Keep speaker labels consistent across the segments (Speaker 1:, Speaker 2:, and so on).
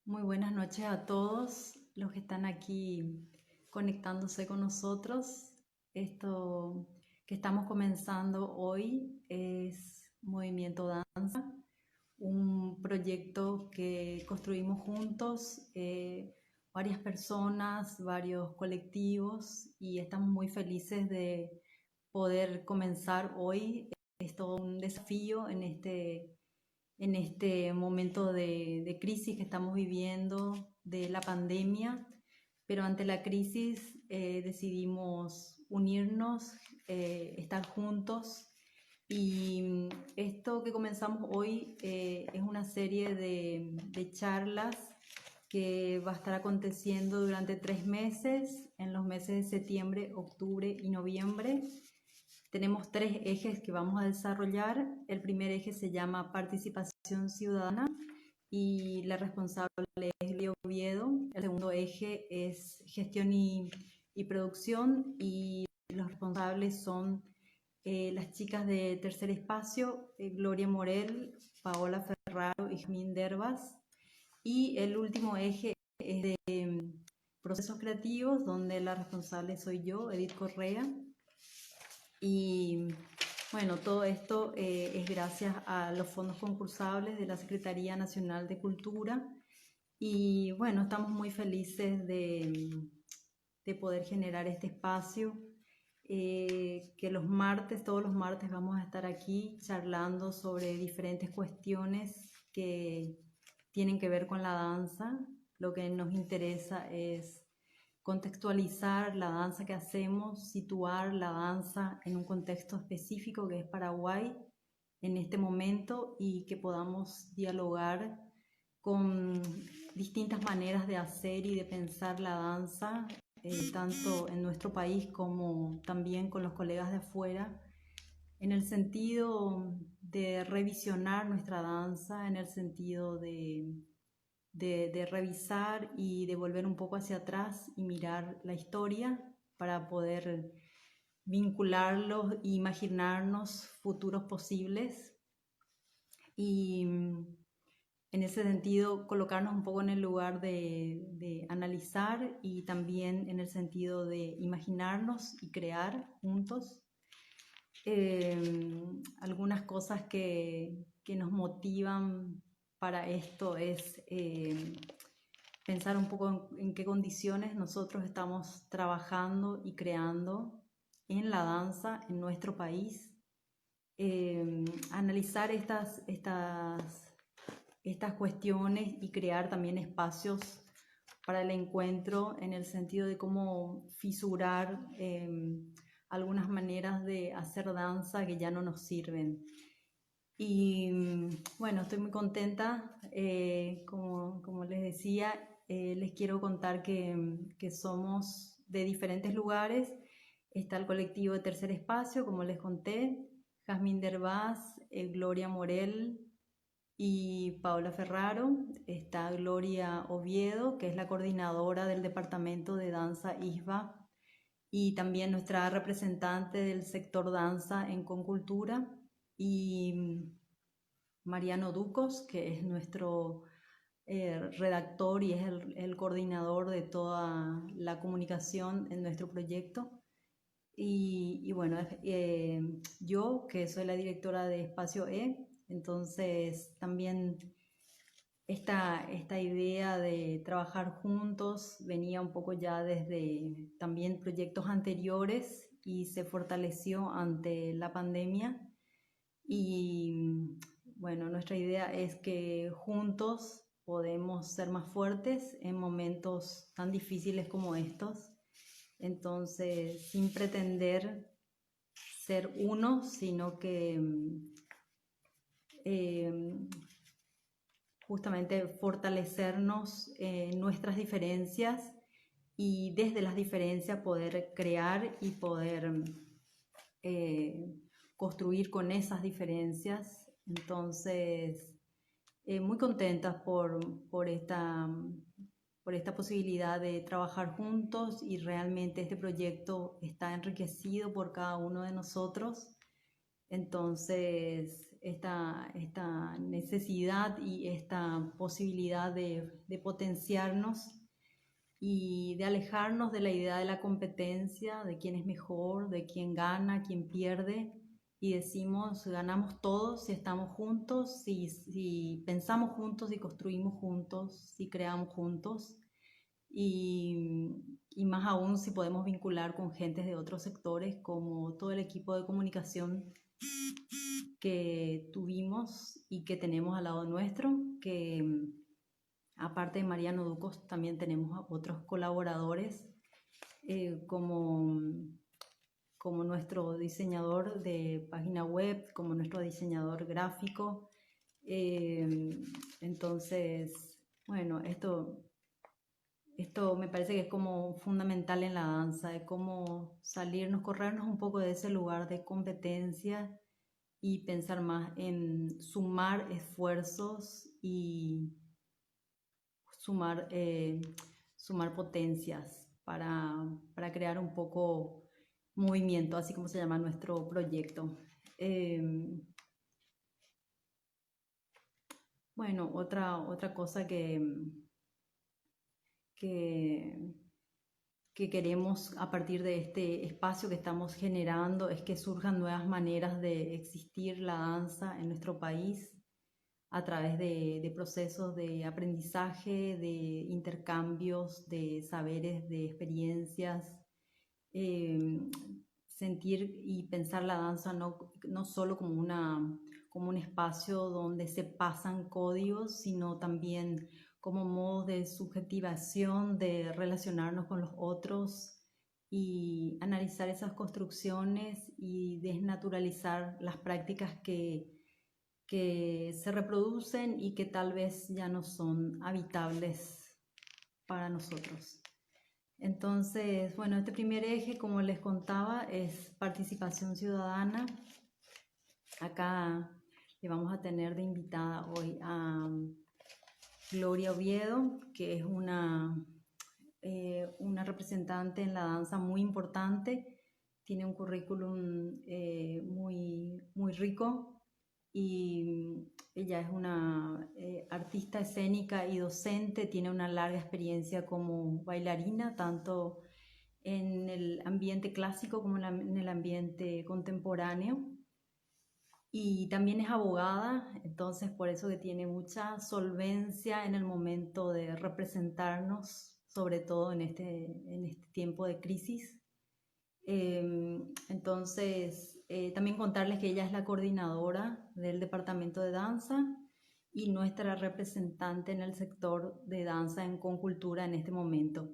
Speaker 1: Muy buenas noches a todos los que están aquí conectándose con nosotros. Esto que estamos comenzando hoy es Movimiento Danza, un proyecto que construimos juntos, varias personas, varios colectivos, y estamos muy felices de poder comenzar hoy. Es todo un desafío en este momento de crisis que estamos viviendo, de la pandemia, pero ante la crisis decidimos unirnos, estar juntos. Y esto que comenzamos hoy es una serie de charlas que va a estar aconteciendo durante 3 meses, en los meses de septiembre, octubre y noviembre. Tenemos 3 ejes que vamos a desarrollar. El primer eje se llama Participación Ciudadana y la responsable es Leo Oviedo. El segundo eje es Gestión y Producción, y los responsables son las chicas de Tercer Espacio, Gloria Morel, Paola Ferraro y Jamín Dervas. Y el último eje es de Procesos Creativos, donde la responsable soy yo, Edith Correa. Y bueno, todo esto es gracias a los fondos concursables de la Secretaría Nacional de Cultura. Y bueno, estamos muy felices de poder generar este espacio, que los martes, todos los martes vamos a estar aquí charlando sobre diferentes cuestiones que tienen que ver con la danza. Lo que nos interesa es contextualizar la danza que hacemos, situar la danza en un contexto específico que es Paraguay en este momento, y que podamos dialogar con distintas maneras de hacer y de pensar la danza, tanto en nuestro país como también con los colegas de afuera, en el sentido de revisionar nuestra danza, en el sentido de revisar y de volver un poco hacia atrás y mirar la historia para poder vincularlos e imaginarnos futuros posibles. Y en ese sentido, colocarnos un poco en el lugar de analizar, y también en el sentido de imaginarnos y crear juntos. Algunas cosas que nos motivan para esto es pensar un poco en qué condiciones nosotros estamos trabajando y creando en la danza en nuestro país. Analizar estas cuestiones y crear también espacios para el encuentro, en el sentido de cómo fisurar algunas maneras de hacer danza que ya no nos sirven. Y bueno, estoy muy contenta. Como les decía, les quiero contar que somos de diferentes lugares. Está el colectivo de Tercer Espacio, como les conté, Jazmín Dervás, Gloria Morel y Paola Ferraro. Está Gloria Oviedo, que es la coordinadora del departamento de danza ISBA, y también nuestra representante del sector danza en Concultura, y Mariano Ducos, que es nuestro redactor y es el coordinador de toda la comunicación en nuestro proyecto. Y bueno, yo que soy la directora de Espacio E, entonces también esta idea de trabajar juntos venía un poco ya desde también proyectos anteriores y se fortaleció ante la pandemia. Y bueno, nuestra idea es que juntos podemos ser más fuertes en momentos tan difíciles como estos. Entonces, sin pretender ser uno, sino que justamente fortalecernos en nuestras diferencias, y desde las diferencias poder crear y poder construir con esas diferencias. Entonces, muy contentas por esta posibilidad de trabajar juntos, y realmente este proyecto está enriquecido por cada uno de nosotros. Entonces, esta necesidad y esta posibilidad de potenciarnos y de alejarnos de la idea de la competencia, de quién es mejor, de quién gana, quién pierde, y decimos, ganamos todos si estamos juntos, si pensamos juntos, si construimos juntos, si creamos juntos, y más aún si podemos vincular con gentes de otros sectores, como todo el equipo de comunicación que tuvimos y que tenemos al lado nuestro, que aparte de Mariano Ducos también tenemos a otros colaboradores, como nuestro diseñador de página web, como nuestro diseñador gráfico. Entonces, bueno, esto me parece que es como fundamental en la danza, de cómo salirnos, corrernos un poco de ese lugar de competencia y pensar más en sumar esfuerzos y sumar potencias para crear un poco movimiento, así como se llama nuestro proyecto. Bueno, otra cosa que queremos a partir de este espacio que estamos generando es que surjan nuevas maneras de existir la danza en nuestro país a través de procesos de aprendizaje, de intercambios, de saberes, de experiencias. Sentir y pensar la danza no solo como un espacio donde se pasan códigos, sino también como modos de subjetivación, de relacionarnos con los otros y analizar esas construcciones y desnaturalizar las prácticas que se reproducen y que tal vez ya no son habitables para nosotros. Entonces, bueno, este primer eje, como les contaba, es participación ciudadana. Acá le vamos a tener de invitada hoy a Gloria Oviedo, que es una representante en la danza muy importante. Tiene un currículum muy rico y ella es una artista escénica y docente, tiene una larga experiencia como bailarina, tanto en el ambiente clásico como en el ambiente contemporáneo. Y también es abogada, entonces por eso que tiene mucha solvencia en el momento de representarnos, sobre todo en este tiempo de crisis. Entonces, también contarles que ella es la coordinadora del departamento de danza y nuestra representante en el sector de danza en Concultura en este momento.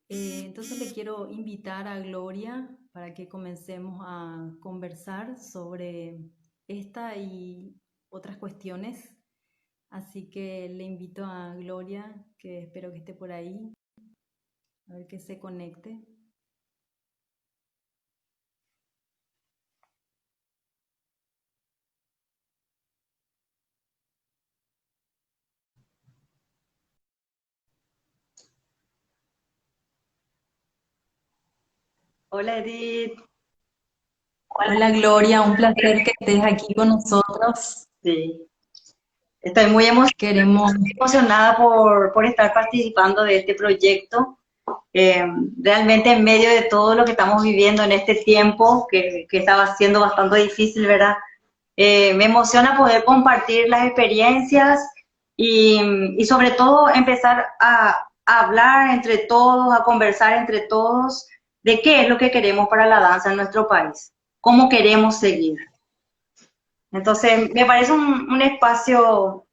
Speaker 1: Entonces le quiero invitar a Gloria para que comencemos a conversar sobre esta y otras cuestiones. Así que le invito a Gloria, que espero que esté por ahí, a ver que se conecte.
Speaker 2: Hola Edith.
Speaker 1: Hola Gloria, un placer que estés aquí con nosotros.
Speaker 2: Sí, estoy
Speaker 1: Queremos,
Speaker 2: emocionada por estar participando de este proyecto. Eh, Realmente en medio de todo lo que estamos viviendo en este tiempo, que estaba siendo bastante difícil, ¿verdad? Me emociona poder compartir las experiencias y sobre todo empezar a hablar entre todos, a conversar entre todos de qué es lo que queremos para la danza en nuestro país, cómo queremos seguir. Entonces, me parece un espacio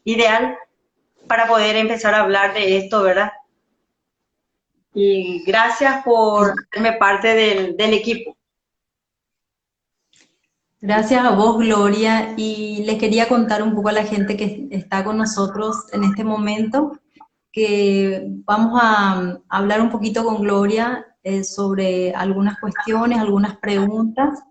Speaker 2: ideal para poder empezar a hablar de esto, ¿verdad? Y gracias por hacerme parte del equipo.
Speaker 1: gracias a vos Gloria, y les quería contar un poco a la gente que está con nosotros en este momento que vamos a hablar un poquito con Gloria sobre algunas cuestiones, algunas preguntas.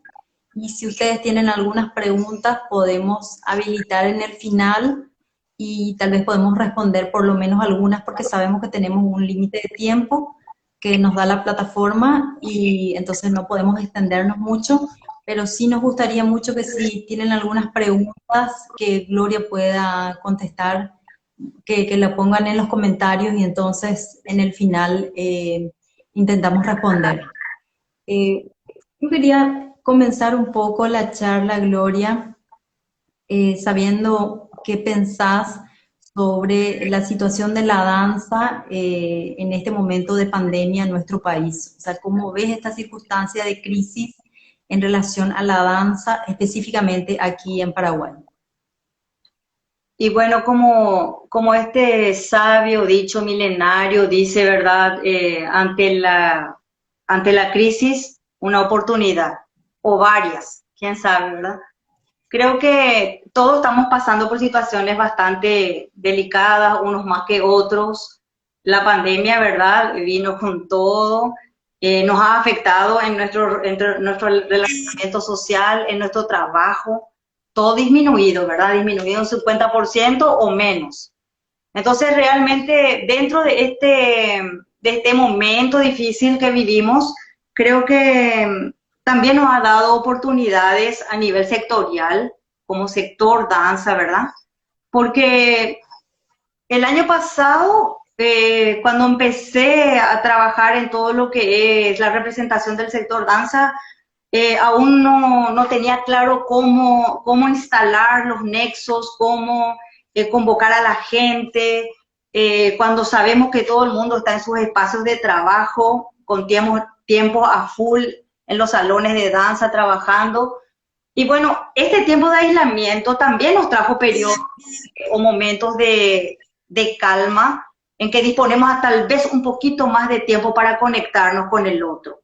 Speaker 1: Y si ustedes tienen algunas preguntas, podemos habilitar en el final y tal vez podemos responder por lo menos algunas porque sabemos que tenemos un límite de tiempo que nos da la plataforma y entonces no podemos extendernos mucho, pero sí nos gustaría mucho que si tienen algunas preguntas que Gloria pueda contestar, que la pongan en los comentarios y entonces en el final intentamos responder. Eh, yo quería comenzar un poco la charla, Gloria, sabiendo qué pensás sobre la situación de la danza en este momento de pandemia en nuestro país. O sea, ¿cómo ves esta circunstancia de crisis en relación a la danza, específicamente aquí en Paraguay?
Speaker 2: Y bueno, como este sabio dicho milenario dice, ¿verdad? Ante la crisis, una oportunidad, o varias, quién sabe, ¿verdad? Creo que todos estamos pasando por situaciones bastante delicadas, unos más que otros. La pandemia, ¿verdad? Vino con todo, nos ha afectado en nuestro relacionamiento social, en nuestro trabajo, todo disminuido, ¿verdad? Disminuido un 50% o menos. Entonces, realmente, dentro de este momento difícil que vivimos, creo que también nos ha dado oportunidades a nivel sectorial, como sector danza, ¿verdad? Porque el año pasado, cuando empecé a trabajar en todo lo que es la representación del sector danza, aún no tenía claro cómo instalar los nexos, cómo convocar a la gente, cuando sabemos que todo el mundo está en sus espacios de trabajo, con tiempo a full en los salones de danza trabajando. Y bueno, este tiempo de aislamiento también nos trajo periodos o momentos de calma en que disponemos a tal vez un poquito más de tiempo para conectarnos con el otro.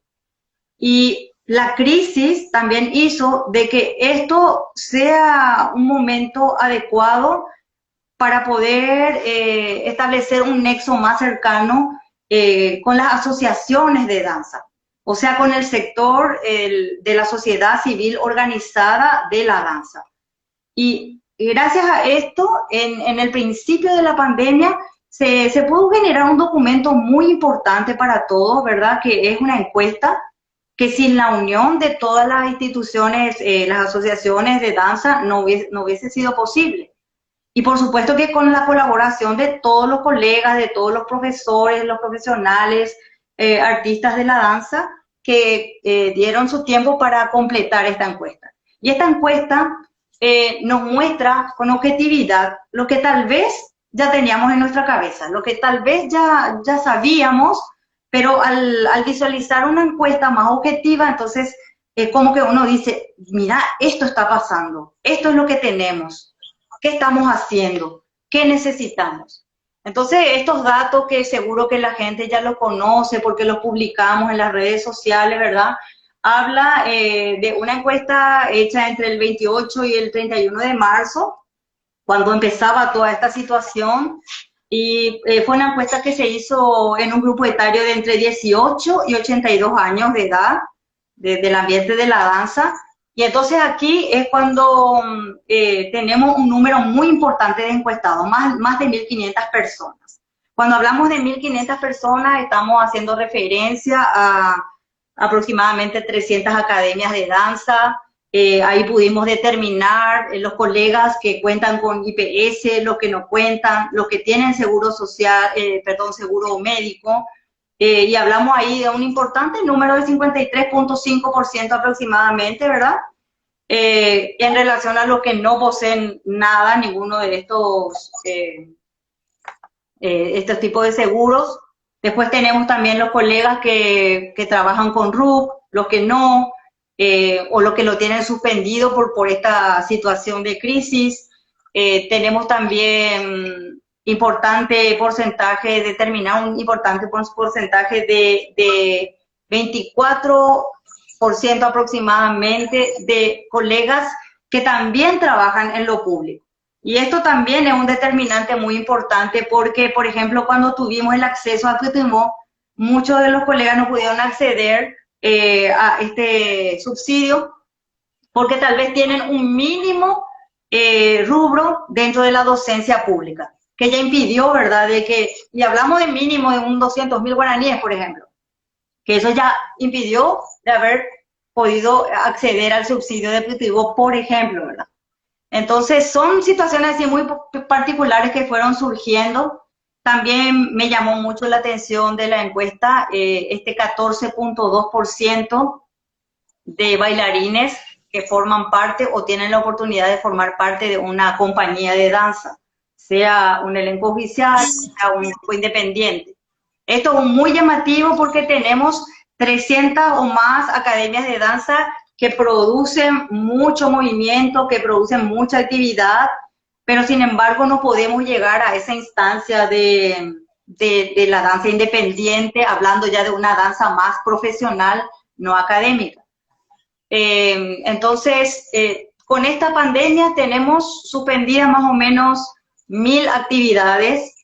Speaker 2: Y la crisis también hizo de que esto sea un momento adecuado para poder establecer un nexo más cercano con las asociaciones de danza, o sea, con el sector de la sociedad civil organizada de la danza. Y gracias a esto, en el principio de la pandemia, se pudo generar un documento muy importante para todos, ¿verdad? Que es una encuesta que sin la unión de todas las instituciones, las asociaciones de danza, no hubiese sido posible. Y por supuesto que con la colaboración de todos los colegas, de todos los profesores, los profesionales, artistas de la danza, que dieron su tiempo para completar esta encuesta. Y esta encuesta nos muestra con objetividad lo que tal vez ya teníamos en nuestra cabeza, lo que tal vez ya sabíamos, pero al visualizar una encuesta más objetiva, entonces como que uno dice, mira, esto está pasando, esto es lo que tenemos, qué estamos haciendo, qué necesitamos. Entonces, estos datos que seguro que la gente ya lo conoce porque los publicamos en las redes sociales, ¿verdad? Habla de una encuesta hecha entre el 28 y el 31 de marzo, cuando empezaba toda esta situación, y fue una encuesta que se hizo en un grupo etario de entre 18 y 82 años de edad, del ambiente de la danza. Y entonces aquí es cuando tenemos un número muy importante de encuestados, más de 1.500 personas. Cuando hablamos de 1.500 personas, estamos haciendo referencia a aproximadamente 300 academias de danza. Ahí pudimos determinar los colegas que cuentan con IPS, los que no cuentan, los que tienen seguro social, seguro médico, y hablamos ahí de un importante número de 53.5% aproximadamente, ¿verdad? En relación a los que no poseen nada, ninguno de estos tipos de seguros. Después tenemos también los colegas que trabajan con RUC, los que no, o los que lo tienen suspendido por esta situación de crisis. Tenemos también importante porcentaje, determinar un importante porcentaje de 24% aproximadamente de colegas que también trabajan en lo público. Y esto también es un determinante muy importante porque, por ejemplo, cuando tuvimos el acceso a Tutumó, muchos de los colegas no pudieron acceder a este subsidio porque tal vez tienen un mínimo rubro dentro de la docencia pública, que ya impidió, ¿verdad? Y hablamos de mínimo de un 200.000 guaraníes, por ejemplo, que eso ya impidió de haber podido acceder al subsidio deportivo, por ejemplo, ¿verdad? Entonces, son situaciones así muy particulares que fueron surgiendo. También me llamó mucho la atención de la encuesta, este 14.2% de bailarines que forman parte o tienen la oportunidad de formar parte de una compañía de danza, sea un elenco oficial, sea un grupo independiente. Esto es muy llamativo porque tenemos 300 o más academias de danza que producen mucho movimiento, que producen mucha actividad, pero sin embargo no podemos llegar a esa instancia de la danza independiente, hablando ya de una danza más profesional, no académica. Entonces, con esta pandemia tenemos suspendidas más o menos 1000 actividades.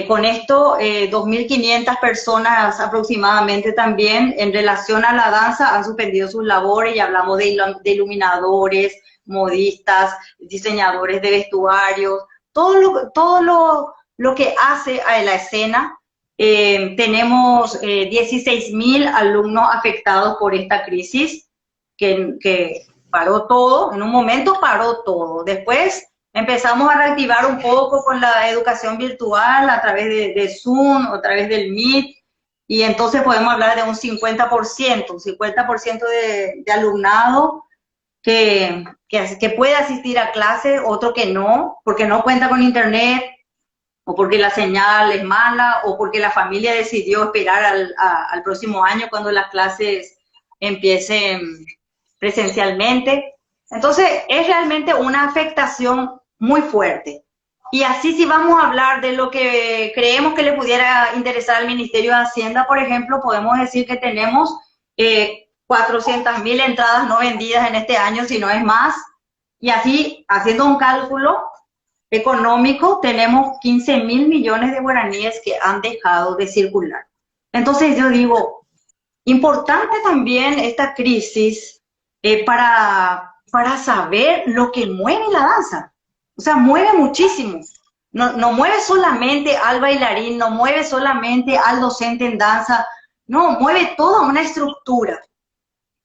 Speaker 2: Con esto, 2.500 personas aproximadamente también en relación a la danza han suspendido sus labores, y hablamos de iluminadores, modistas, diseñadores de vestuarios, todo lo que hace a la escena. Tenemos 16.000 alumnos afectados por esta crisis, que paró todo, en un momento paró todo. Después empezamos a reactivar un poco con la educación virtual a través de Zoom, a través del Meet, y entonces podemos hablar de un 50% de alumnado que puede asistir a clase, otro que no, porque no cuenta con internet, o porque la señal es mala, o porque la familia decidió esperar al próximo año cuando las clases empiecen presencialmente. Entonces, es realmente una afectación muy fuerte. Y así, si vamos a hablar de lo que creemos que le pudiera interesar al Ministerio de Hacienda, por ejemplo, podemos decir que tenemos 400.000 entradas no vendidas en este año, si no es más. Y así, haciendo un cálculo económico, tenemos 15.000 millones de guaraníes que han dejado de circular. Entonces, yo digo, importante también esta crisis para saber lo que mueve la danza. O sea, mueve muchísimo. No mueve solamente al bailarín, no mueve solamente al docente en danza, no, mueve toda una estructura.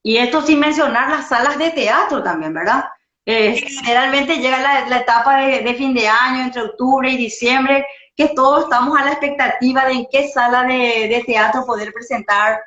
Speaker 2: Y esto sin mencionar las salas de teatro también, ¿verdad? Generalmente llega la etapa de fin de año, entre octubre y diciembre, que todos estamos a la expectativa de en qué sala de teatro poder presentar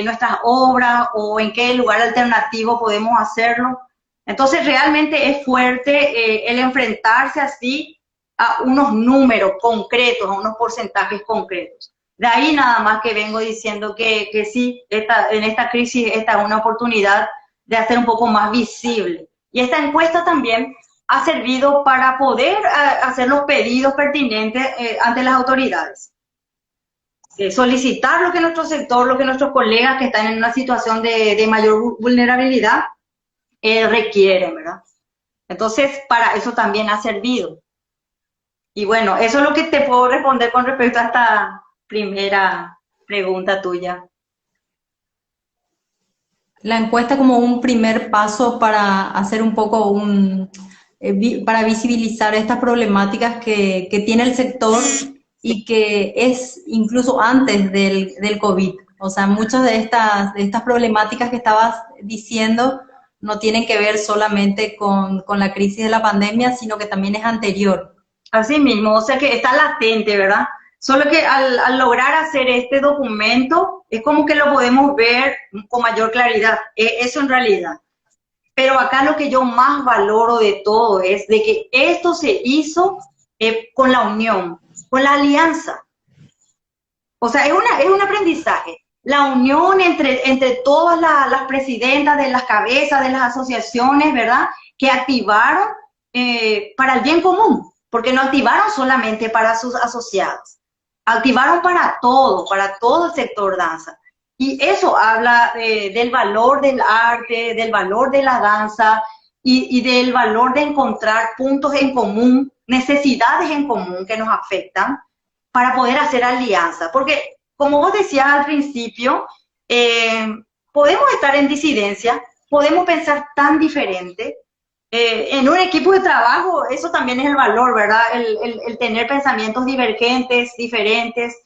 Speaker 2: nuestras obras, o en qué lugar alternativo podemos hacerlo. Entonces realmente es fuerte el enfrentarse así a unos números concretos, a unos porcentajes concretos. De ahí nada más que vengo diciendo que sí, en esta crisis esta es una oportunidad de hacer un poco más visible. Y esta encuesta también ha servido para poder hacer los pedidos pertinentes ante las autoridades. Solicitar lo que nuestro sector, lo que nuestros colegas que están en una situación de mayor vulnerabilidad requieren, ¿verdad? Entonces, para eso también ha servido. Y bueno, eso es lo que te puedo responder con respecto a esta primera pregunta tuya.
Speaker 1: La encuesta como un primer paso para hacer un poco para visibilizar estas problemáticas que tiene el sector y que es incluso antes del COVID. O sea, muchas de estas problemáticas que estabas diciendo no tienen que ver solamente con la crisis de la pandemia, sino que también es anterior.
Speaker 2: Así mismo, o sea que está latente, ¿verdad? Solo que al lograr hacer este documento, es como que lo podemos ver con mayor claridad, eso en realidad. Pero acá lo que yo más valoro de todo es de que esto se hizo con la unión, con la alianza. O sea, es un aprendizaje. La unión entre todas las presidentas de las cabezas de las asociaciones, ¿verdad? Que activaron para el bien común, porque no activaron solamente para sus asociados, activaron para todo el sector danza. Y eso habla del valor del arte, del valor de la danza y del valor de encontrar puntos en común, necesidades en común que nos afectan para poder hacer alianza. Porque, como vos decías al principio, podemos estar en disidencia, podemos pensar tan diferente. En un equipo de trabajo, eso también es el valor, ¿verdad? El tener pensamientos divergentes, diferentes,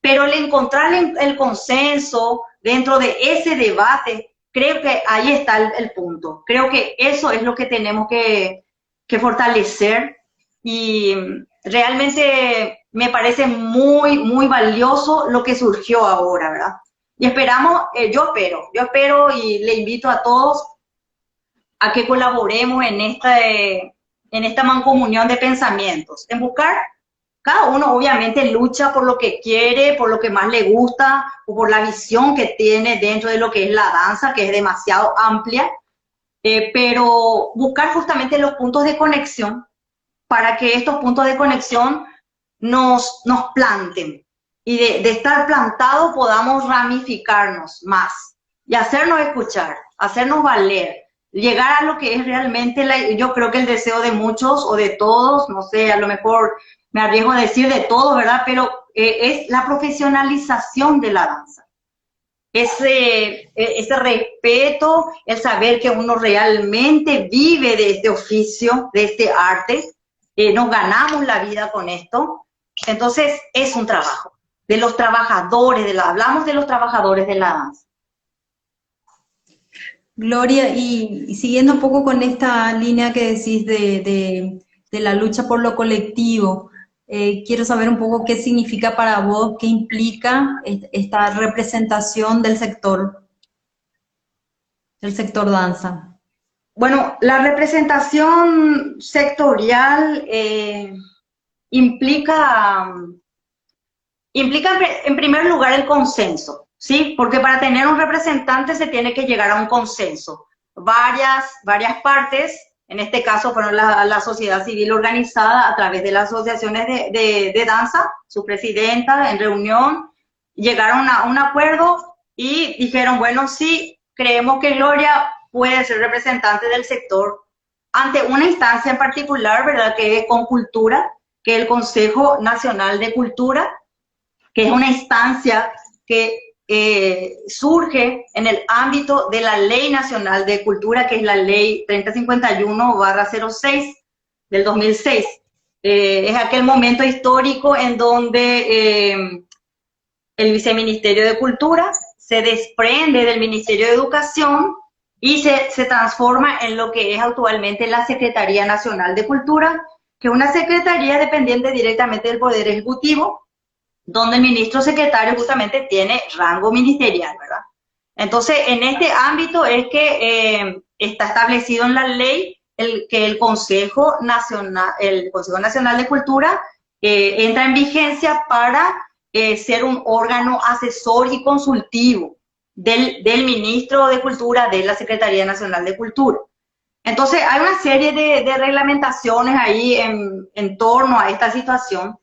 Speaker 2: pero el encontrar el consenso dentro de ese debate creo que ahí está el punto. Creo que eso es lo que tenemos que fortalecer y realmente me parece muy, muy valioso lo que surgió ahora, ¿verdad? Y esperamos, yo espero y le invito a todos a que colaboremos en esta mancomunión de pensamientos, en buscar, cada uno obviamente lucha por lo que quiere, por lo que más le gusta, o por la visión que tiene dentro de lo que es la danza, que es demasiado amplia, pero buscar justamente los puntos de conexión para que estos puntos de conexión nos planten y de estar plantados podamos ramificarnos más y hacernos escuchar, hacernos valer, llegar a lo que es realmente, yo creo que el deseo de muchos o de todos, no sé, a lo mejor me arriesgo a decir de todos, ¿verdad? Pero es la profesionalización de la danza. Ese respeto, el saber que uno realmente vive de este oficio, de este arte, nos ganamos la vida con esto. Entonces, es un trabajo de los trabajadores, hablamos de los trabajadores de la danza.
Speaker 1: Gloria, y siguiendo un poco con esta línea que decís de la lucha por lo colectivo, quiero saber un poco qué significa para vos, qué implica esta representación del sector danza.
Speaker 2: Bueno, la representación sectorial implica, implica en primer lugar el consenso, ¿sí? Porque para tener un representante se tiene que llegar a un consenso. Varias partes, en este caso fueron la sociedad civil organizada a través de las asociaciones de danza, su presidenta en reunión, llegaron a un acuerdo y dijeron, bueno, sí, creemos que Gloria puede ser representante del sector ante una instancia en particular, ¿verdad? Que es con cultura, que es el Consejo Nacional de Cultura, que es una instancia que surge en el ámbito de la Ley Nacional de Cultura, que es la Ley 3051/06 del 2006. Es aquel momento histórico en donde el Viceministerio de Cultura se desprende del Ministerio de Educación y se transforma en lo que es actualmente la Secretaría Nacional de Cultura, que es una secretaría dependiente directamente del Poder Ejecutivo, donde el ministro secretario justamente tiene rango ministerial, ¿verdad? Entonces, en este ámbito es que está establecido en la ley que el Consejo Nacional de Cultura entra en vigencia para ser un órgano asesor y consultivo del ministro de Cultura de la Secretaría Nacional de Cultura. Entonces, hay una serie de reglamentaciones ahí en torno a esta situación.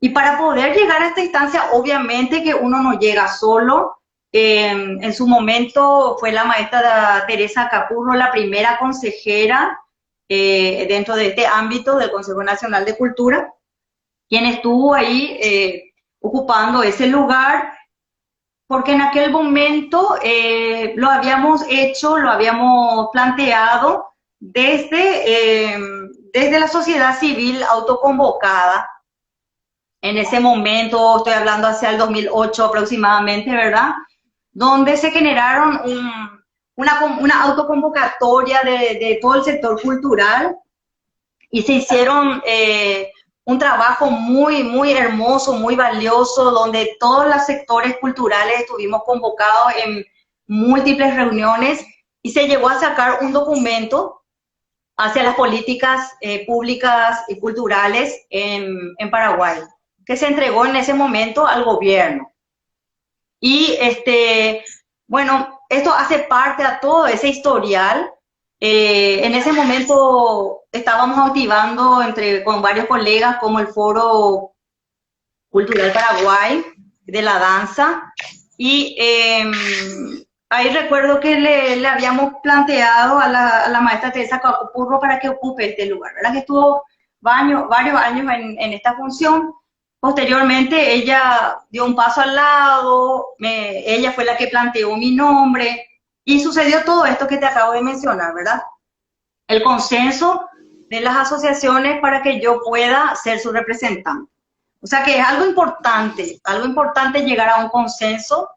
Speaker 2: Y para poder llegar a esta instancia, obviamente que uno no llega solo. En su momento fue la maestra Teresa Capurro la primera consejera dentro de este ámbito del Consejo Nacional de Cultura, quien estuvo ahí ocupando ese lugar, porque en aquel momento lo habíamos hecho, lo habíamos planteado desde la sociedad civil autoconvocada. En ese momento, estoy hablando hacia el 2008 aproximadamente, ¿verdad? Donde se generaron una autoconvocatoria de todo el sector cultural y se hicieron un trabajo muy, muy hermoso, muy valioso, donde todos los sectores culturales estuvimos convocados en múltiples reuniones y se llegó a sacar un documento hacia las políticas públicas y culturales en Paraguay, que se entregó en ese momento al gobierno. Y bueno, esto hace parte a todo ese historial. En ese momento estábamos activando con varios colegas como el Foro Cultural Paraguay de la danza y ahí recuerdo que le habíamos planteado a la maestra Teresa Capurro para que ocupe este lugar, ¿verdad? Que estuvo varios años en esta función. Posteriormente ella dio un paso al lado, ella fue la que planteó mi nombre y sucedió todo esto que te acabo de mencionar, ¿verdad? El consenso de las asociaciones para que yo pueda ser su representante. O sea que es algo importante llegar a un consenso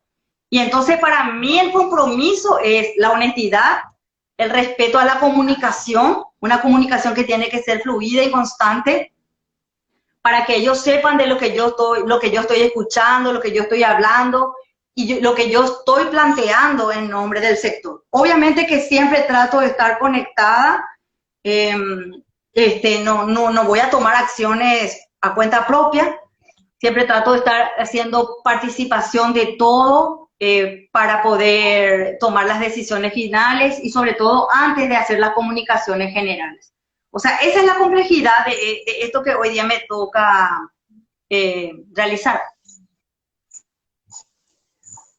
Speaker 2: Y entonces para mí el compromiso es la honestidad, el respeto a la comunicación, una comunicación que tiene que ser fluida y constante, para que ellos sepan de lo que yo estoy escuchando, lo que yo estoy hablando y lo que yo estoy planteando en nombre del sector. Obviamente que siempre trato de estar conectada, eh, no voy a tomar acciones a cuenta propia, siempre trato de estar haciendo participación de todo para poder tomar las decisiones finales y sobre todo antes de hacer las comunicaciones generales. O sea, esa es la complejidad de esto que hoy día me toca realizar.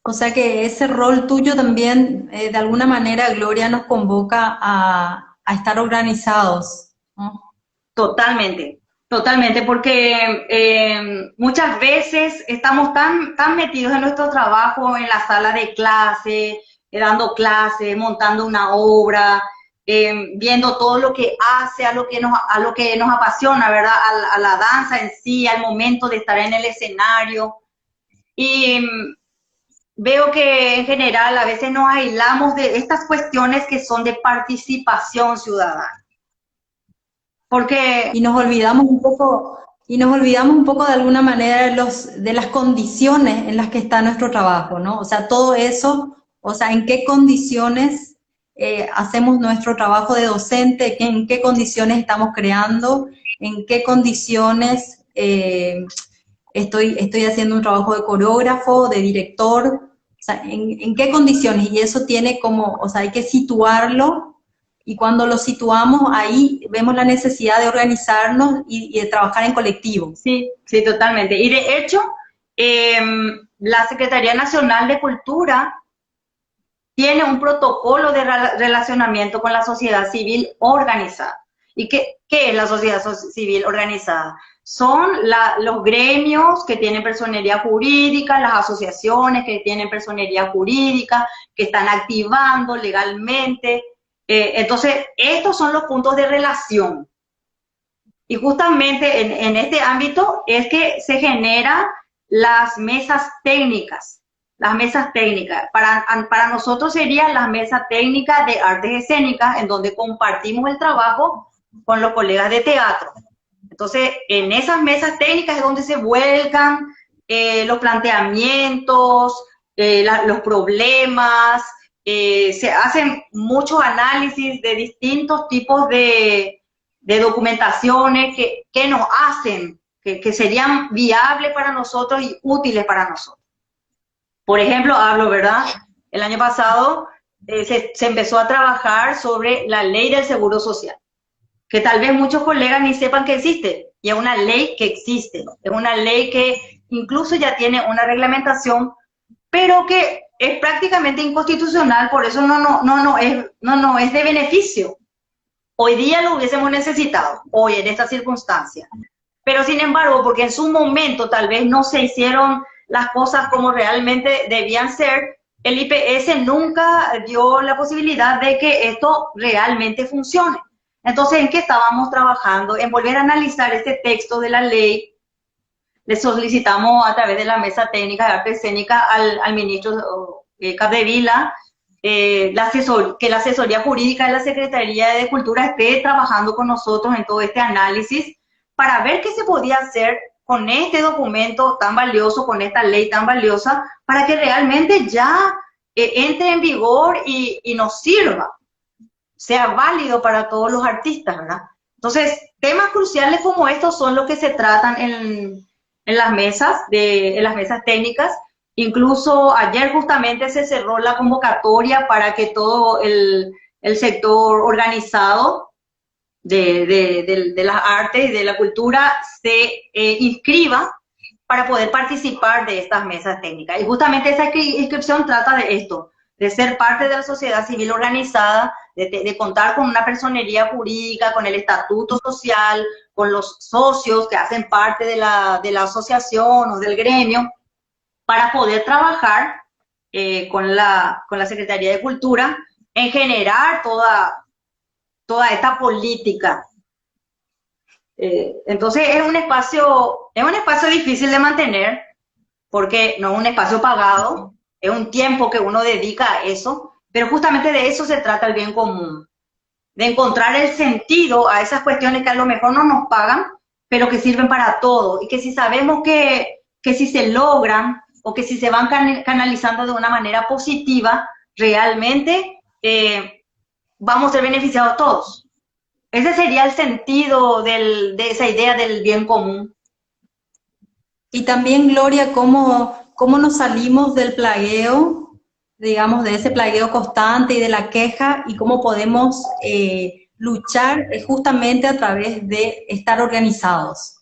Speaker 1: O sea que ese rol tuyo también, de alguna manera, Gloria, nos convoca a estar organizados, ¿no?
Speaker 2: Totalmente, totalmente, porque muchas veces estamos tan metidos en nuestro trabajo, en la sala de clase, dando clases, montando una obra, viendo todo lo que hace, a lo que nos apasiona, ¿verdad? A la danza en sí, al momento de estar en el escenario. Y veo que en general a veces nos aislamos de estas cuestiones que son de participación ciudadana. Porque
Speaker 1: Y nos olvidamos un poco, y nos olvidamos un poco de alguna manera de las condiciones en las que está nuestro trabajo, ¿no? O sea, todo eso, o sea, en qué condiciones hacemos nuestro trabajo de docente, en qué condiciones estamos creando, en qué condiciones estoy haciendo un trabajo de coreógrafo, de director, o sea, en qué condiciones, y eso tiene como, o sea, hay que situarlo, y cuando lo situamos ahí vemos la necesidad de organizarnos y de trabajar en colectivo.
Speaker 2: sí, sí, totalmente. Y de hecho, eh, la Secretaría Nacional de Cultura tiene un protocolo de relacionamiento con la sociedad civil organizada. ¿Y qué es la sociedad civil organizada? Son los gremios que tienen personería jurídica, las asociaciones que tienen personería jurídica, que están activando legalmente. Entonces, estos son los puntos de relación. Y justamente en este ámbito es que se generan las mesas técnicas. Las mesas técnicas. Para nosotros serían las mesas técnicas de artes escénicas, en donde compartimos el trabajo con los colegas de teatro. Entonces, en esas mesas técnicas es donde se vuelcan los planteamientos, los problemas, se hacen muchos análisis de distintos tipos de documentaciones que nos hacen, que serían viables para nosotros y útiles para nosotros. Por ejemplo, hablo, ¿verdad? El año pasado se empezó a trabajar sobre la ley del seguro social, que tal vez muchos colegas ni sepan que existe, y es una ley que existe, es una ley que incluso ya tiene una reglamentación, pero que es prácticamente inconstitucional, por eso no es de beneficio. Hoy día lo hubiésemos necesitado, hoy en esta circunstancia. Pero sin embargo, porque en su momento tal vez no se hicieron las cosas como realmente debían ser, el IPS nunca dio la posibilidad de que esto realmente funcione. Entonces, ¿en qué estábamos trabajando? En volver a analizar este texto de la ley. Le solicitamos a través de la Mesa Técnica de Arte Escénica al ministro Capdevila que la asesoría jurídica de la Secretaría de Cultura esté trabajando con nosotros en todo este análisis para ver qué se podía hacer con este documento tan valioso, con esta ley tan valiosa, para que realmente ya entre en vigor y nos sirva, sea válido para todos los artistas, ¿verdad? Entonces, temas cruciales como estos son los que se tratan en las mesas técnicas. Incluso ayer justamente se cerró la convocatoria para que todo el sector organizado de las artes y de la cultura se inscriba para poder participar de estas mesas técnicas. Y justamente esa inscripción trata de esto, de ser parte de la sociedad civil organizada, de contar con una personería jurídica, con el estatuto social, con los socios que hacen parte de la asociación o del gremio, para poder trabajar con la Secretaría de Cultura en generar toda esta política. Entonces es un espacio difícil de mantener, porque no es un espacio pagado, es un tiempo que uno dedica a eso, pero justamente de eso se trata el bien común, de encontrar el sentido a esas cuestiones que a lo mejor no nos pagan, pero que sirven para todo, y que si sabemos que si se logran o que si se van canalizando de una manera positiva, realmente vamos a ser beneficiados todos. Ese sería el sentido de esa idea del bien común.
Speaker 1: Y también, Gloria, cómo nos salimos del plagueo, digamos, de ese plagueo constante y de la queja, y cómo podemos luchar justamente a través de estar organizados.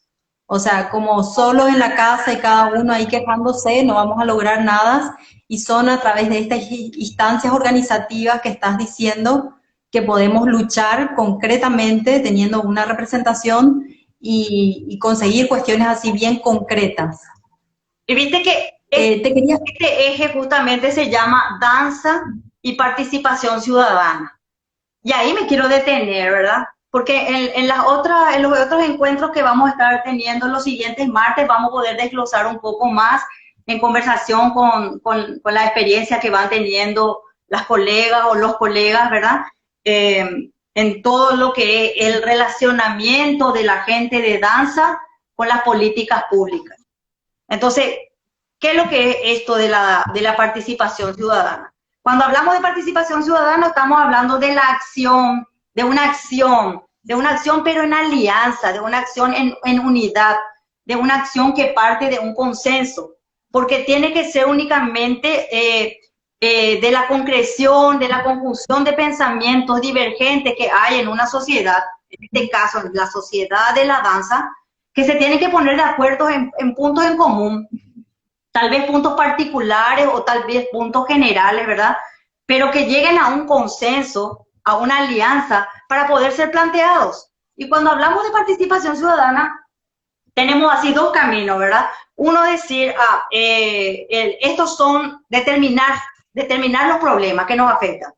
Speaker 1: O sea, como solo en la casa y cada uno ahí quejándose, no vamos a lograr nada, y son a través de estas instancias organizativas que estás diciendo que podemos luchar concretamente teniendo una representación y conseguir cuestiones así bien concretas.
Speaker 2: Y viste que
Speaker 1: Te quería...
Speaker 2: este eje justamente se llama danza y participación ciudadana. Y ahí me quiero detener, ¿verdad? Porque en los otros encuentros que vamos a estar teniendo los siguientes martes vamos a poder desglosar un poco más en conversación con la experiencia que van teniendo las colegas o los colegas, ¿verdad? En todo lo que es el relacionamiento de la gente de danza con las políticas públicas. Entonces, ¿qué es lo que es esto de la participación ciudadana? Cuando hablamos de participación ciudadana, estamos hablando de la acción, de una acción pero en alianza, de una acción en unidad, de una acción que parte de un consenso, porque tiene que ser únicamente de la concreción, de la conjunción de pensamientos divergentes que hay en una sociedad, en este caso en la sociedad de la danza, que se tienen que poner de acuerdo en puntos en común, tal vez puntos particulares o tal vez puntos generales, ¿verdad? Pero que lleguen a un consenso, a una alianza para poder ser planteados. Y cuando hablamos de participación ciudadana, tenemos así dos caminos, ¿verdad? Uno decir, estos son determinar los problemas que nos afectan,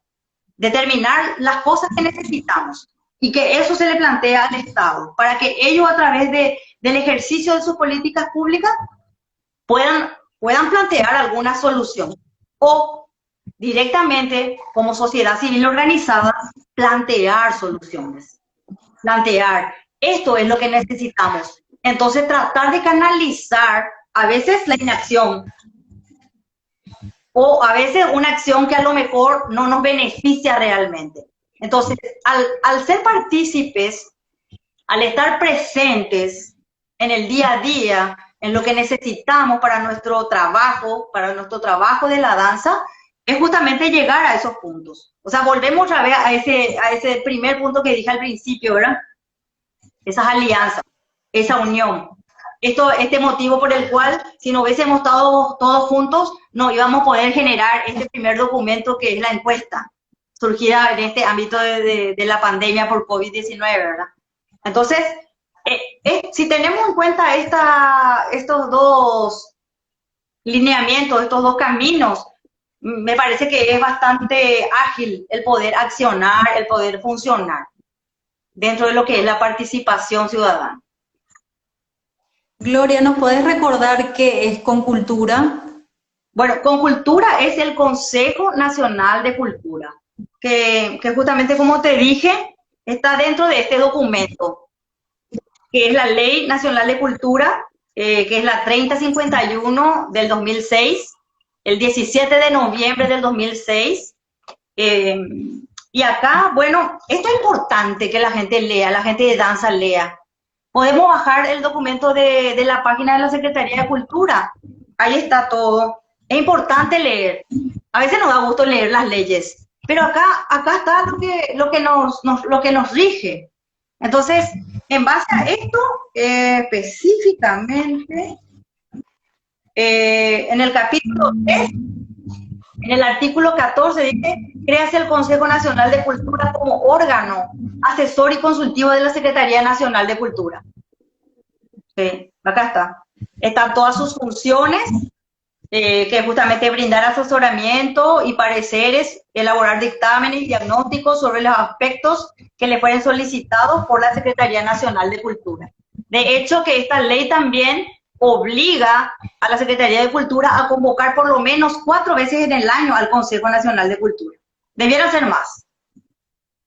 Speaker 2: determinar las cosas que necesitamos y que eso se le plantea al Estado para que ellos a través del ejercicio de sus políticas públicas puedan plantear alguna solución o directamente como sociedad civil organizada plantear soluciones, plantear esto es lo que necesitamos. Entonces tratar de canalizar a veces la inacción o a veces una acción que a lo mejor no nos beneficia realmente. Entonces, al ser partícipes, al estar presentes en el día a día, en lo que necesitamos para nuestro trabajo de la danza, es justamente llegar a esos puntos. O sea, volvemos otra vez a ese primer punto que dije al principio, ¿verdad? Esas alianzas, esa unión. Este motivo por el cual, si no hubiésemos estado todos juntos, no íbamos a poder generar este primer documento que es la encuesta, surgida en este ámbito de la pandemia por COVID-19, ¿verdad? Entonces, si tenemos en cuenta estos dos lineamientos, estos dos caminos, me parece que es bastante ágil el poder accionar, el poder funcionar dentro de lo que es la participación ciudadana.
Speaker 1: Gloria, ¿nos podés recordar qué es Concultura?
Speaker 2: Bueno, Concultura es el Consejo Nacional de Cultura, que justamente como te dije, está dentro de este documento, que es la Ley Nacional de Cultura, que es la 3051 del 2006, el 17 de noviembre del 2006. Y acá, bueno, esto es importante que la gente lea, la gente de danza lea. Podemos bajar el documento de la página de la Secretaría de Cultura. Ahí está todo. Es importante leer. A veces nos da gusto leer las leyes, pero acá está lo que nos rige. Entonces, en base a esto, específicamente, en el capítulo 3, en el artículo 14 dice, créase el Consejo Nacional de Cultura como órgano asesor y consultivo de la Secretaría Nacional de Cultura. Sí, acá está. Están todas sus funciones, que es justamente brindar asesoramiento y pareceres, elaborar dictámenes y diagnósticos sobre los aspectos que le fueren solicitados por la Secretaría Nacional de Cultura. De hecho, que esta ley también obliga a la Secretaría de Cultura a convocar por lo menos 4 veces en el año al Consejo Nacional de Cultura. Debiera ser más.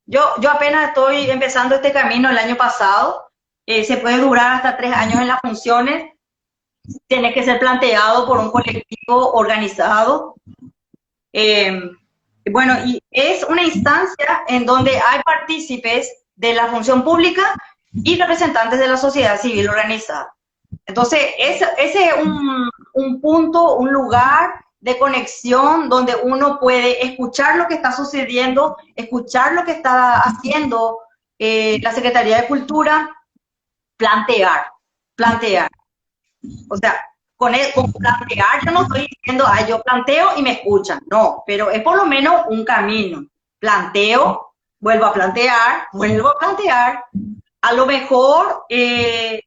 Speaker 2: Yo apenas estoy empezando este camino el año pasado. Se puede durar hasta 3 años en las funciones. Tiene que ser planteado por un colectivo organizado. Bueno, y es una instancia en donde hay partícipes de la función pública y representantes de la sociedad civil organizada. Entonces, ese es un punto, un lugar de conexión donde uno puede escuchar lo que está sucediendo, escuchar lo que está haciendo la Secretaría de Cultura, plantear. O sea, con plantear yo no estoy diciendo, yo planteo y me escuchan, no, pero es por lo menos un camino. Planteo, vuelvo a plantear, a lo mejor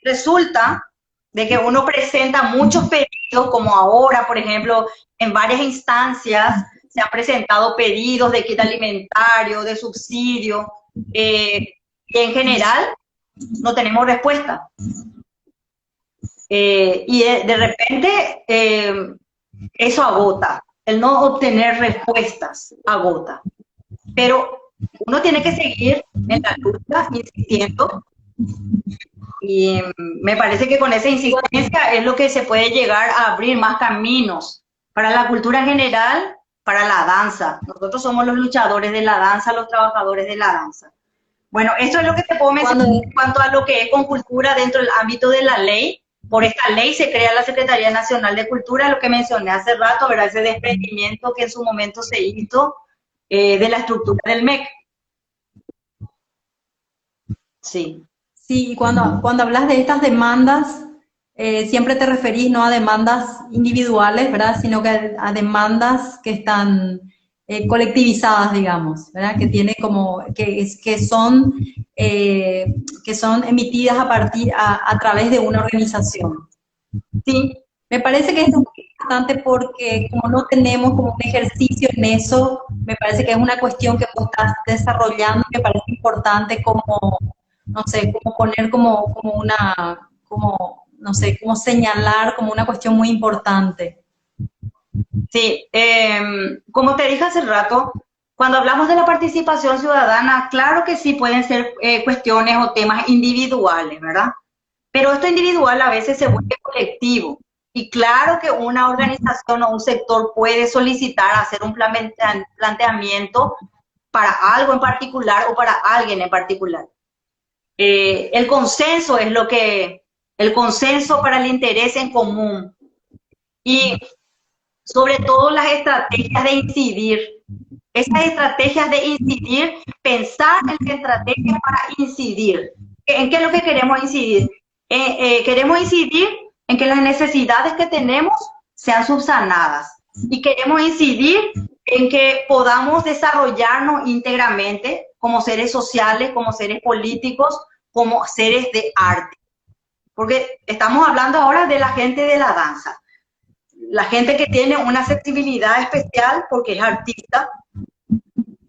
Speaker 2: resulta de que uno presenta muchos pedidos, como ahora, por ejemplo, en varias instancias se han presentado pedidos de kit alimentario, de subsidio, y en general no tenemos respuesta. Y de repente eso agota, el no obtener respuestas agota. Pero uno tiene que seguir en la lucha, insistiendo, y me parece que con esa insistencia es lo que se puede llegar a abrir más caminos para la cultura en general, para la danza. Nosotros somos los luchadores de la danza, los trabajadores de la danza. Bueno, esto es lo que te puedo mencionar en cuanto a lo que es con cultura dentro del ámbito de la ley. Por esta ley se crea la Secretaría Nacional de Cultura, lo que mencioné hace rato, ¿verdad? Ese desprendimiento que en su momento se hizo de la estructura del MEC. Sí.
Speaker 1: Sí, cuando hablas de estas demandas, siempre te referís no a demandas individuales, ¿verdad? Sino que a demandas que están colectivizadas, digamos, ¿verdad? Que tiene como, que son emitidas a través de una organización. Sí, me parece que esto es muy importante porque como no tenemos como un ejercicio en eso, me parece que es una cuestión que vos estás desarrollando, me parece importante como, no sé, como poner no sé, como señalar como una cuestión muy importante.
Speaker 2: Sí, como te dije hace rato, cuando hablamos de la participación ciudadana, claro que sí pueden ser cuestiones o temas individuales, ¿verdad? Pero esto individual a veces se vuelve colectivo. Y claro que una organización o un sector puede solicitar hacer un planteamiento para algo en particular o para alguien en particular. El consenso es el consenso para el interés en común. Y sobre todo las estrategias de incidir. Esas estrategias de incidir, pensar en estrategias para incidir. ¿En qué es lo que queremos incidir? Queremos incidir en que las necesidades que tenemos sean subsanadas y queremos incidir en que podamos desarrollarnos íntegramente como seres sociales, como seres políticos, como seres de arte. Porque estamos hablando ahora de la gente de la danza. La gente que tiene una sensibilidad especial porque es artista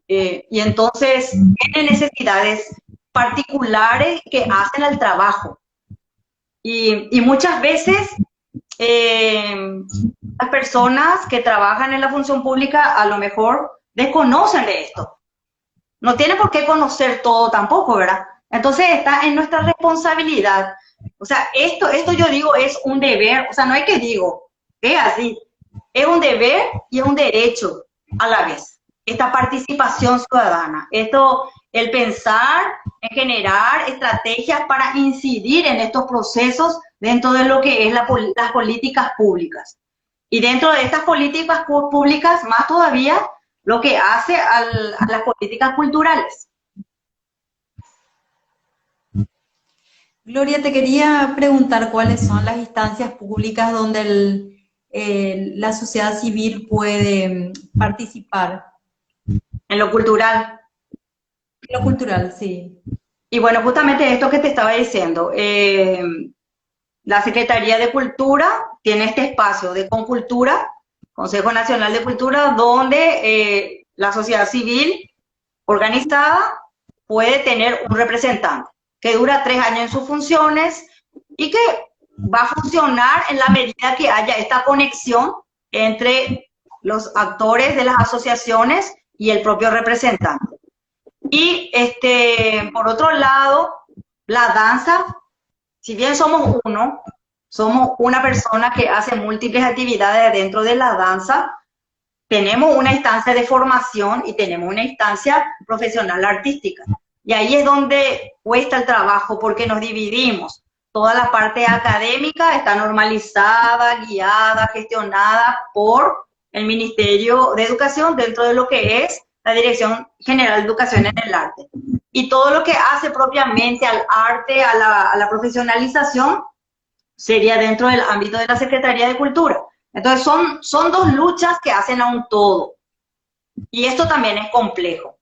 Speaker 2: y entonces tiene necesidades particulares que hacen el trabajo. Y muchas veces las personas que trabajan en la función pública a lo mejor desconocen de esto. No tienen por qué conocer todo tampoco, ¿verdad? Entonces está en nuestra responsabilidad. O sea, esto yo digo es un deber, o sea, no hay que digo, es así. Es un deber y es un derecho a la vez. Esta participación ciudadana, el pensar en generar estrategias para incidir en estos procesos dentro de lo que es las políticas públicas. Y dentro de estas políticas públicas, más todavía, lo que hace a las políticas culturales.
Speaker 1: Gloria, te quería preguntar cuáles son las instancias públicas donde la sociedad civil puede participar.
Speaker 2: En lo cultural.
Speaker 1: En lo cultural, sí.
Speaker 2: Y bueno, justamente esto que te estaba diciendo, la Secretaría de Cultura tiene este espacio de Concultura, Consejo Nacional de Cultura, donde la sociedad civil organizada puede tener un representante que dura 3 años en sus funciones y que va a funcionar en la medida que haya esta conexión entre los actores de las asociaciones y el propio representante. Y por otro lado, la danza, si bien somos uno, somos una persona que hace múltiples actividades dentro de la danza, tenemos una instancia de formación y tenemos una instancia profesional artística. Y ahí es donde cuesta el trabajo porque nos dividimos. Toda la parte académica está normalizada, guiada, gestionada por el Ministerio de Educación dentro de lo que es la Dirección General de Educación en el Arte. Y todo lo que hace propiamente al arte, a la profesionalización, sería dentro del ámbito de la Secretaría de Cultura. Entonces son dos luchas que hacen a un todo. Y esto también es complejo.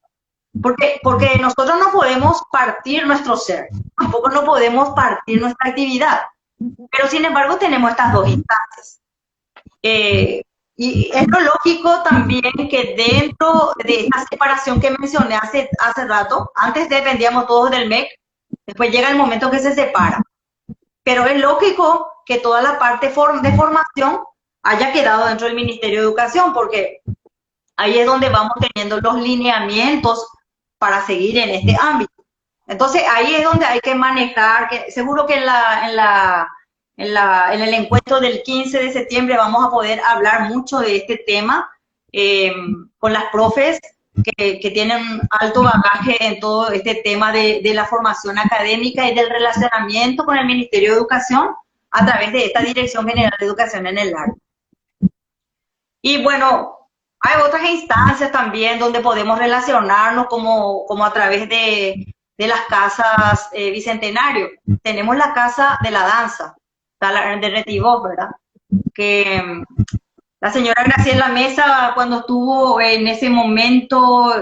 Speaker 2: Porque nosotros no podemos partir nuestro ser, tampoco no podemos partir nuestra actividad. Pero sin embargo tenemos estas dos instancias. Y es lo lógico también que dentro de esta separación que mencioné hace rato, antes dependíamos todos del MEC, después llega el momento que se separa. Pero es lógico que toda la parte de formación haya quedado dentro del Ministerio de Educación, porque ahí es donde vamos teniendo los lineamientos para seguir en este ámbito. Entonces ahí es donde hay que manejar, que seguro que en el encuentro del 15 de septiembre vamos a poder hablar mucho de este tema con las profes que tienen alto bagaje en todo este tema de la formación académica y del relacionamiento con el Ministerio de Educación a través de esta Dirección General de Educación en el Arte. Y bueno, hay otras instancias también donde podemos relacionarnos como a través de las casas Bicentenario. Tenemos la Casa de la Danza, de Retibó, ¿verdad? Que la señora Graciela Mesa, cuando estuvo en ese momento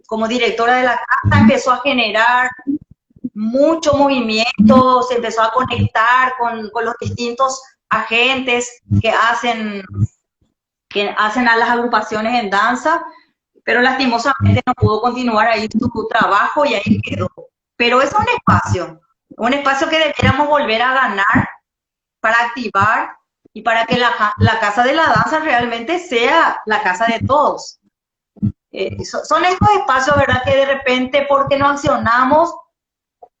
Speaker 2: como directora de la casa, empezó a generar mucho movimiento, se empezó a conectar con los distintos agentes que hacen a las agrupaciones en danza, pero lastimosamente no pudo continuar ahí su trabajo y ahí quedó. Pero es un espacio que debiéramos volver a ganar para activar y para que la Casa de la Danza realmente sea la casa de todos. Son estos espacios, ¿verdad?, que de repente porque no accionamos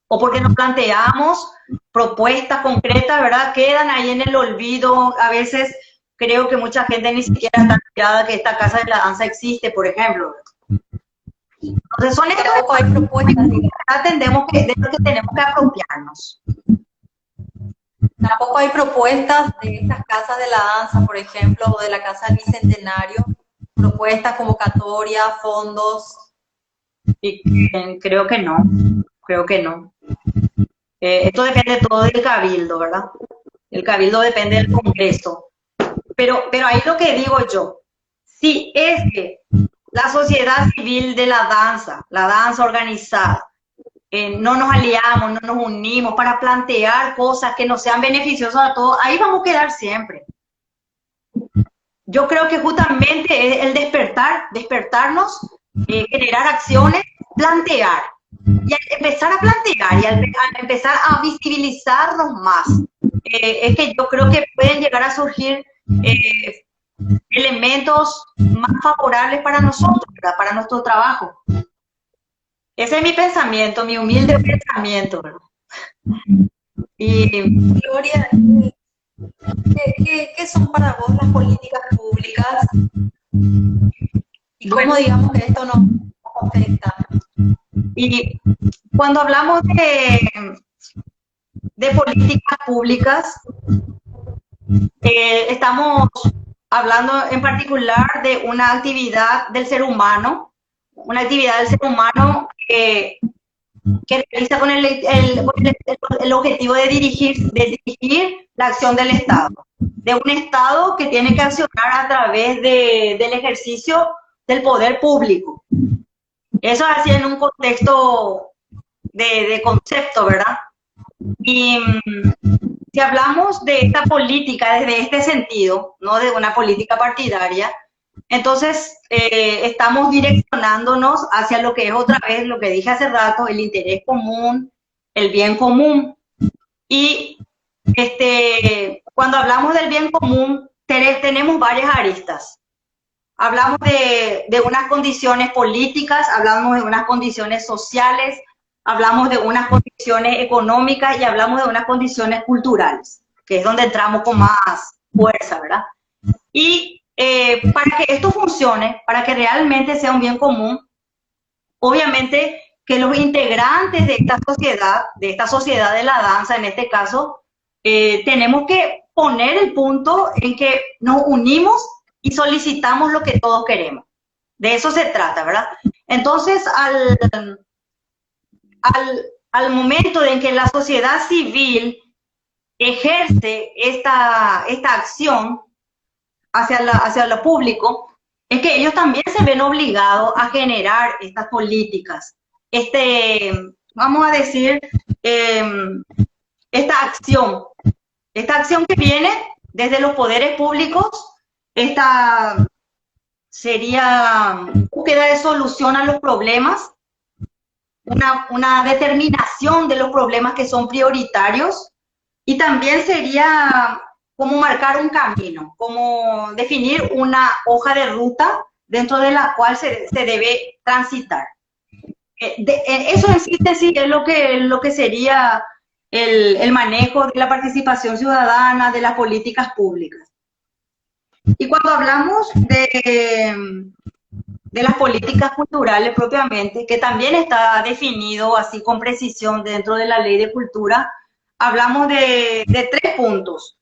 Speaker 2: o porque no planteamos propuestas concretas, ¿verdad?, quedan ahí en el olvido. A veces creo que mucha gente ni siquiera está enterada que esta Casa de la Danza existe, por ejemplo. Entonces son estos propuestas de lo que tenemos que apropiarnos.
Speaker 1: Tampoco hay propuestas de estas casas de la danza, por ejemplo, o de la Casa del Bicentenario, propuestas, convocatorias, fondos.
Speaker 2: Y creo que no. Esto depende todo del cabildo, ¿verdad? El cabildo depende del Congreso. Pero ahí lo que digo yo, si es que la sociedad civil de la danza organizada, no nos aliamos, no nos unimos para plantear cosas que nos sean beneficiosas a todos, ahí vamos a quedar siempre. Yo creo que justamente es el despertarnos, generar acciones, plantear. Y al empezar a plantear y al empezar a visibilizarnos más, es que yo creo que pueden llegar a surgir elementos más favorables para nosotros, ¿verdad?, para nuestro trabajo. Ese es mi pensamiento, mi humilde pensamiento, ¿verdad?
Speaker 1: Y Gloria, ¿qué son para vos las políticas públicas? ¿Y cómo digamos que esto nos afecta?
Speaker 2: Y cuando hablamos de políticas públicas, estamos hablando en particular de una actividad del ser humano, que realiza con el objetivo de dirigir la acción del Estado, de un Estado que tiene que accionar a través del ejercicio del poder público. Eso así en un contexto de concepto, ¿verdad? Y si hablamos de esta política desde este sentido, no de una política partidaria, entonces estamos direccionándonos hacia lo que es otra vez lo que dije hace rato, el interés común, el bien común. Y Cuando hablamos del bien común, tenemos varias aristas. Hablamos de unas condiciones políticas, hablamos de unas condiciones sociales, hablamos de unas condiciones económicas y hablamos de unas condiciones culturales, que es donde entramos con más fuerza, ¿verdad? Y para que esto funcione, para que realmente sea un bien común, obviamente que los integrantes de esta sociedad de la danza, en este caso, tenemos que poner el punto en que nos unimos y solicitamos lo que todos queremos. De eso se trata, ¿verdad? Entonces, al momento en que la sociedad civil ejerce esta acción hacia lo público, es que ellos también se ven obligados a generar estas políticas, vamos a decir, esta acción que viene desde los poderes públicos, esta sería búsqueda de solución a los problemas, una determinación de los problemas que son prioritarios, y también sería como marcar un camino, como definir una hoja de ruta dentro de la cual se debe transitar. Eso en síntesis es lo que sería el manejo de la participación ciudadana, de las políticas públicas. Y cuando hablamos de las políticas culturales propiamente, que también está definido así con precisión dentro de la Ley de Cultura, hablamos de 3 puntos.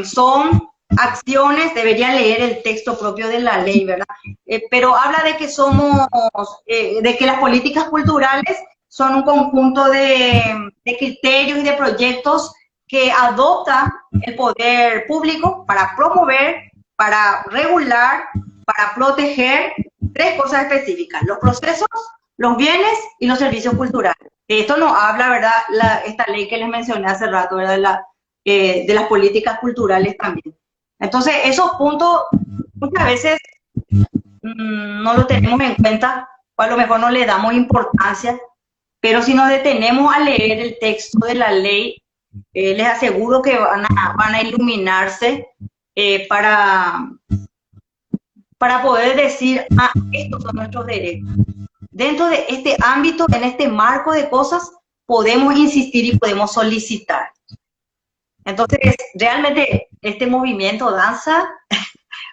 Speaker 2: Son acciones, debería leer el texto propio de la ley, ¿verdad? Pero habla de que de que las políticas culturales son un conjunto de criterios y de proyectos que adopta el poder público para promover, para regular, para proteger 3 cosas específicas: los procesos, los bienes y los servicios culturales. De esto nos habla, ¿verdad?, esta ley que les mencioné hace rato, ¿verdad?, de las políticas culturales también. Entonces, esos puntos muchas veces no los tenemos en cuenta, o a lo mejor no le damos importancia, pero si nos detenemos a leer el texto de la ley, les aseguro que van a iluminarse para poder decir, estos son nuestros derechos. Dentro de este ámbito, en este marco de cosas, podemos insistir y podemos solicitar. Entonces, realmente este movimiento danza,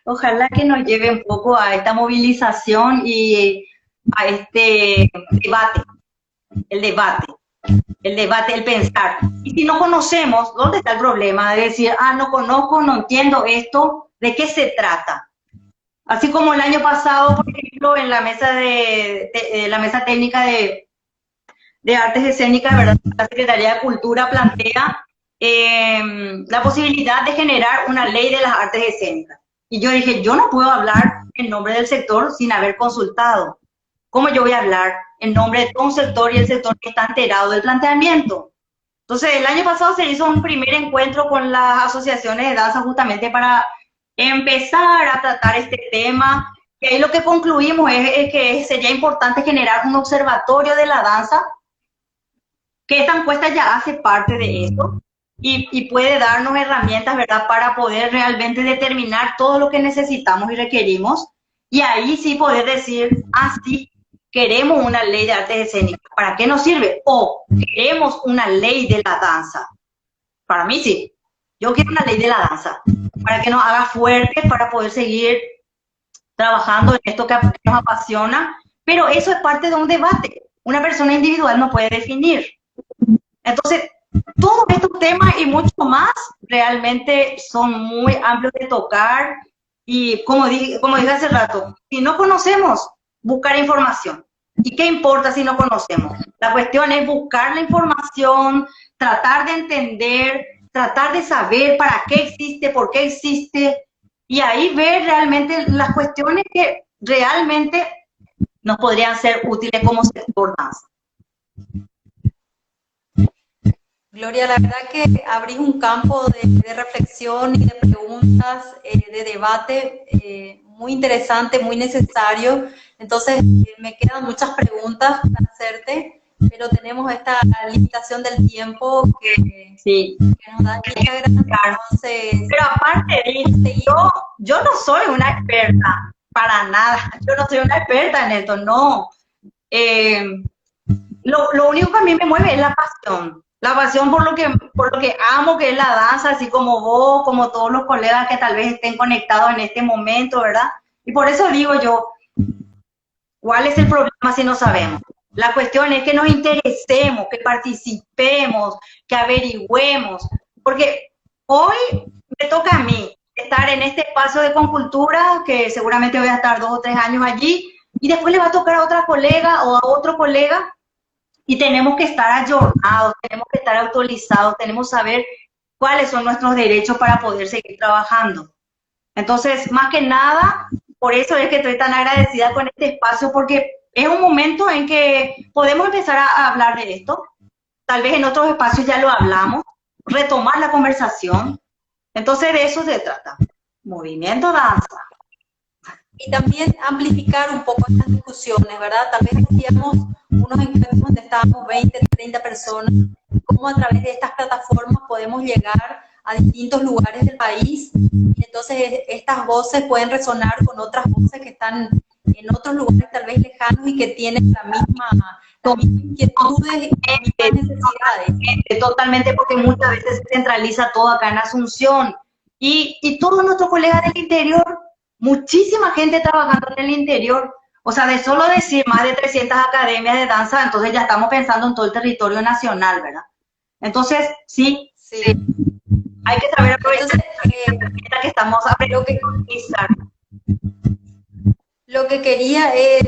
Speaker 2: ojalá que nos lleve un poco a esta movilización y a este debate, el pensar. Y si no conocemos, ¿dónde está el problema? De decir, no conozco, no entiendo esto, ¿de qué se trata? Así como el año pasado, por ejemplo, en la mesa técnica de artes escénicas, ¿verdad?, la Secretaría de Cultura plantea la posibilidad de generar una ley de las artes escénicas. Y yo dije, yo no puedo hablar en nombre del sector sin haber consultado. ¿Cómo yo voy a hablar en nombre de todo un sector y el sector que está enterado del planteamiento? Entonces, el año pasado se hizo un primer encuentro con las asociaciones de danza justamente para empezar a tratar este tema. Y ahí lo que concluimos es que sería importante generar un observatorio de la danza, que esta encuesta ya hace parte de esto y puede darnos herramientas, ¿verdad?, para poder realmente determinar todo lo que necesitamos y requerimos, y ahí sí poder decir, sí, queremos una ley de artes escénicas. ¿Para qué nos sirve? O queremos una ley de la danza. Para mí sí. Yo quiero una ley de la danza, para que nos haga fuertes, para poder seguir trabajando en esto que nos apasiona, pero eso es parte de un debate. Una persona individual no puede definir. Entonces, todos estos temas y mucho más realmente son muy amplios de tocar, y como dije hace rato, si no conocemos, buscar información. ¿Y qué importa si no conocemos? La cuestión es buscar la información, tratar de entender, tratar de saber para qué existe, por qué existe, y ahí ver realmente las cuestiones que realmente nos podrían ser útiles como sector danza.
Speaker 1: Gloria, la verdad que abrís un campo de reflexión y de preguntas, de debate muy interesante, muy necesario. Entonces, me quedan muchas preguntas para hacerte. pero tenemos esta limitación del tiempo
Speaker 2: Sí.
Speaker 1: que nos da Instagram, entonces
Speaker 2: Pero aparte de eso, yo no soy una experta, para nada. Yo no soy una experta en esto, no. Eh, lo único que a mí me mueve es la pasión por lo que amo, que es la danza, así como vos, como todos los colegas que tal vez estén conectados en este momento, ¿verdad? Y por eso digo yo, ¿cuál es el problema si no sabemos? La cuestión es que nos interesemos, que participemos, que averigüemos, porque hoy me toca a mí estar en este espacio de Concultura, que seguramente voy a estar 2 o 3 años allí, y después le va a tocar a otra colega o a otro colega, y tenemos que estar ayornados, tenemos que estar actualizados, tenemos que saber cuáles son nuestros derechos para poder seguir trabajando. Entonces, más que nada, por eso es que estoy tan agradecida con este espacio, porque es un momento en que podemos empezar a hablar de esto. Tal vez en otros espacios ya lo hablamos, retomar la conversación. Entonces, de eso se trata. Movimiento danza.
Speaker 1: y también amplificar un poco estas discusiones, ¿verdad? Tal vez hacíamos unos encuentros donde estábamos 20, 30 personas, cómo a través de estas plataformas podemos llegar a distintos lugares del país, y entonces estas voces pueden resonar con otras voces que están en otros lugares tal vez lejanos y que tienen las mismas inquietudes y las mismas necesidades.
Speaker 2: Totalmente, porque muchas veces se centraliza todo acá en Asunción. Y todos nuestros colegas del interior, muchísima gente trabajando en el interior. O sea, de solo decir más de 300 academias de danza, entonces ya estamos pensando en todo el territorio nacional, ¿verdad? Entonces, sí,
Speaker 1: Sí.
Speaker 2: hay que saber aprovechar
Speaker 1: Entonces,
Speaker 2: que estamos aprendiendo a utilizar.
Speaker 1: lo que quería es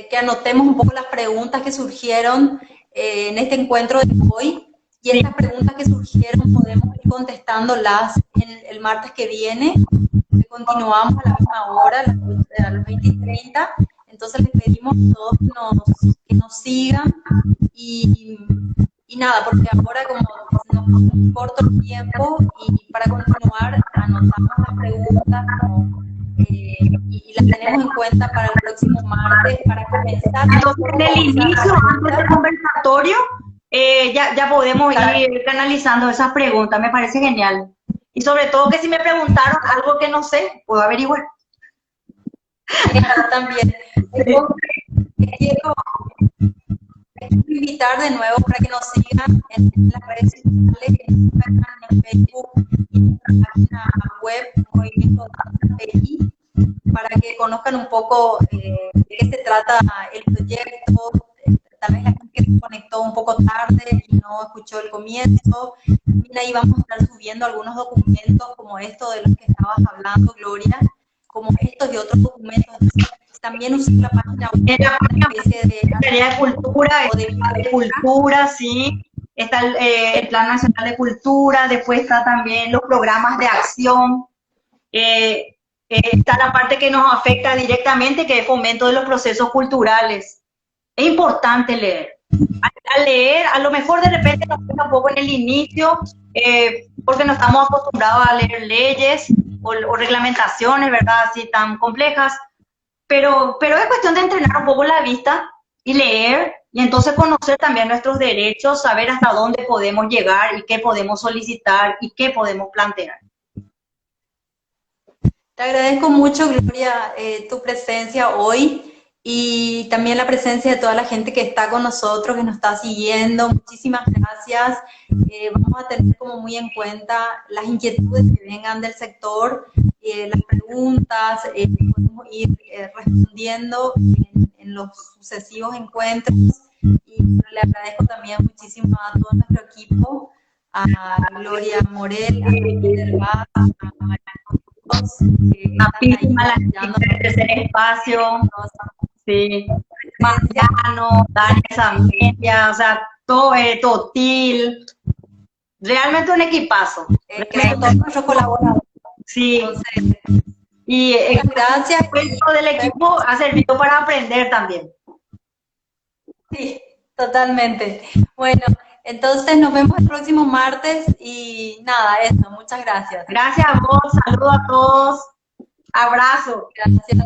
Speaker 1: que anotemos un poco las preguntas que surgieron en este encuentro de hoy, y estas preguntas que surgieron podemos ir contestándolas el martes que viene, que continuamos a la misma hora, a las 20:30. Entonces les pedimos a todos que nos sigan y nada, porque ahora como nos corto el tiempo, y para continuar anotamos las preguntas y las tenemos en cuenta para el próximo martes, para comenzar.
Speaker 2: Entonces, en el inicio, antes del conversatorio, ya podemos ir canalizando esas preguntas, me parece genial. Y sobre todo que si me preguntaron algo que no sé, puedo averiguar.
Speaker 1: También. Quiero invitar de nuevo para que nos sigan en las redes sociales, en Instagram, en Facebook, y en la página web Movimiento Danza PI, para que conozcan un poco de qué se trata el proyecto. Tal vez la gente que se conectó un poco tarde y no escuchó el comienzo. También ahí vamos a estar subiendo algunos documentos como esto de los que estabas hablando, Gloria, como estos y otros documentos. También usé la página web, una especie
Speaker 2: de cultura, de cultura, sí. Está el Plan Nacional de Cultura, después está también los programas de acción. Está la parte que nos afecta directamente, que es fomento de los procesos culturales. Es importante leer. Al leer, a lo mejor de repente nos cuesta un poco en el inicio, porque no estamos acostumbrados a leer leyes o reglamentaciones, ¿verdad? Así tan complejas. Pero es cuestión de entrenar un poco la vista y leer, y entonces conocer también nuestros derechos, saber hasta dónde podemos llegar y qué podemos solicitar y qué podemos plantear.
Speaker 1: Te agradezco mucho, Gloria, tu presencia hoy, y también la presencia de toda la gente que está con nosotros, que nos está siguiendo. Muchísimas gracias. Vamos a tener como muy en cuenta las inquietudes que vengan del sector, las preguntas, podemos ir respondiendo en los sucesivos encuentros. Y le agradezco también muchísimo a todo nuestro equipo, a Gloria Morel, a Peter Vaz, a
Speaker 2: la tercer espacio, sí, Mariano, Dani Zamedia, o sea, Totil, realmente un equipazo.
Speaker 1: Todos nuestros colaboradores.
Speaker 2: Sí.
Speaker 1: Entonces,
Speaker 2: y
Speaker 1: gracias.
Speaker 2: El del equipo ha servido para aprender también.
Speaker 1: Sí, totalmente. Bueno, entonces nos vemos el próximo martes y nada, eso, muchas gracias.
Speaker 2: Gracias a vos, saludos a todos, abrazo.
Speaker 1: Gracias.